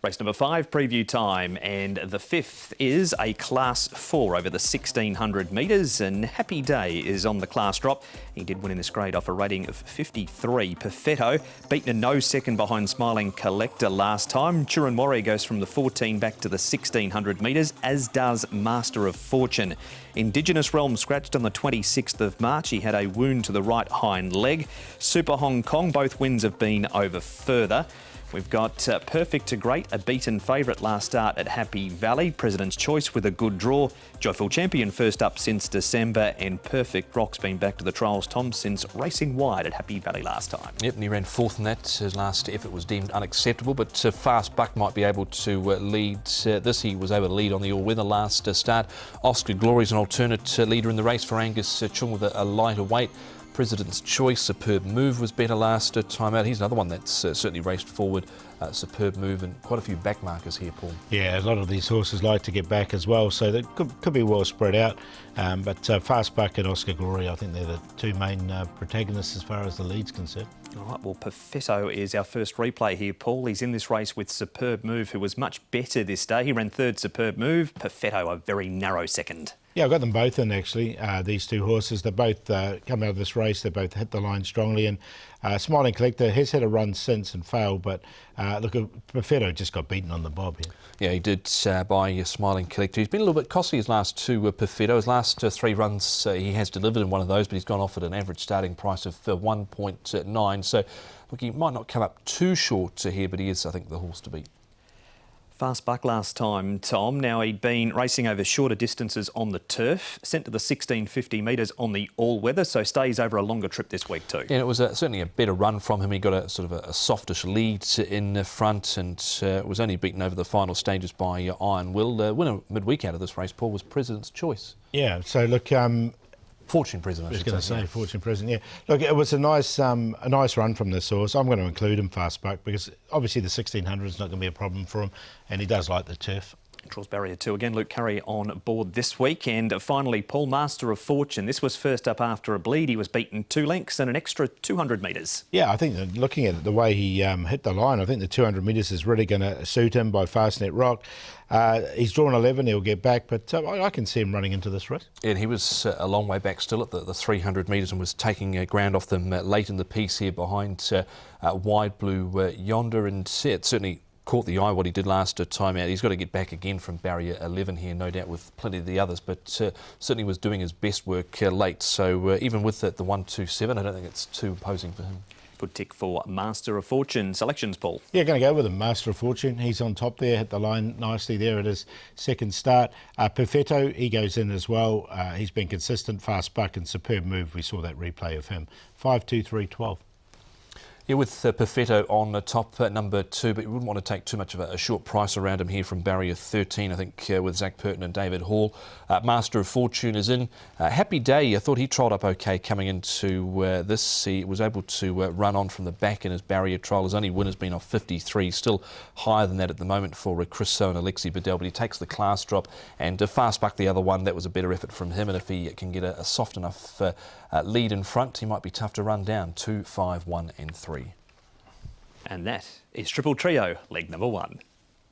Race number 5, preview time, and the 5th is a Class 4 over the 1600 metres, and Happy Day is on the class drop. He did win in this grade off a rating of 53. Perfetto beaten a no second behind Smiling Collector last time. Churanmore goes from the 14 back to the 1600 metres, as does Master of Fortune. Indigenous Realm scratched on the 26th of March. He had a wound to the right hind leg. Super Hong Kong, both wins have been over further. We've got Perfect to Great, a beaten favourite last start at Happy Valley. President's Choice with a good draw. Joyful Champion first up since December, and Perfect Rock's been back to the trials, Tom, since racing wide at Happy Valley last time. Yep, and he ran fourth in that. His last effort was deemed unacceptable, but Fast Buck might be able to lead this. He was able to lead on the all-weather last start. Oscar Glory's an alternate leader in the race for Angus Chung with a lighter weight. President's Choice, Superb Move was better last time out. He's another one that's certainly raced forward. Superb Move, and quite a few back markers here, Paul. Yeah, a lot of these horses like to get back as well, so that could be well spread out. But Fast Buck and Oscar Glory, I think they're the two main protagonists as far as the lead's concerned. All right, well, Perfetto is our first replay here, Paul. He's in this race with Superb Move, who was much better this day. He ran third, Superb Move. Perfetto, a very narrow second. Yeah, I've got them both in, actually, these two horses. They both come out of this race. They both hit the line strongly. And Smiling Collector has had a run since and failed, but look, Perfetto just got beaten on the bob here. Yeah, he did by Smiling Collector. He's been a little bit costly his last two Perfetto. His last three runs, he has delivered in one of those, but he's gone off at an average starting price of 1.9. So, look, he might not come up too short here, but he is, I think, the horse to beat. Fast Buck last time, Tom. Now, he'd been racing over shorter distances on the turf, sent to the 1650 metres on the all-weather, so stays over a longer trip this week too. Yeah, it was certainly a better run from him. He got a sort of a softish lead in the front, and was only beaten over the final stages by Iron Will. The winner midweek out of this race, Paul, was President's Choice. Yeah, so look... Fortune President, I was going to say, Fortune President, yeah. Look, it was a nice run from this horse. I'm going to include him, Fast Buck, because obviously the 1600 is not going to be a problem for him, and he does like the turf. Draws barrier 2 again. Luke Curry on board this week. And finally, Paul, Master of Fortune. This was first up after a bleed. He was beaten 2 lengths and an extra 200 metres. Yeah, I think that looking at the way he hit the line, I think the 200 metres is really going to suit him by Fastnet Rock. He's drawn 11, he'll get back, but I can see him running into this race. And he was a long way back still at the 300 metres and was taking ground off them late in the piece here behind Wide Blue yonder, and it certainly caught the eye what he did last time out. He's got to get back again from barrier 11 here, no doubt, with plenty of the others, but certainly was doing his best work late. So even with the 127, I don't think it's too imposing for him. Good tick for Master of Fortune. Selections, Paul? Yeah, going to go with him, Master of Fortune. He's on top there, hit the line nicely there at his second start. Perfetto, he goes in as well. He's been consistent. Fast Buck and Superb Move, we saw that replay of him. 5, 2, 3, 12. Yeah, with Perfetto on the top, number 2, but you wouldn't want to take too much of a short price around him here from barrier 13, I think, with Zach Purton and David Hall. Master of Fortune is in. Happy Day, I thought he trialled up okay coming into this. He was able to run on from the back in his barrier trial. His only win has been off 53, still higher than that at the moment for Chris So and Alexi Bedell, but he takes the class drop. And Fast Buck, the other one, that was a better effort from him, and if he can get a soft enough lead in front, he might be tough to run down. 2, 5, 1 and 3. And that is Triple Trio, leg number 1.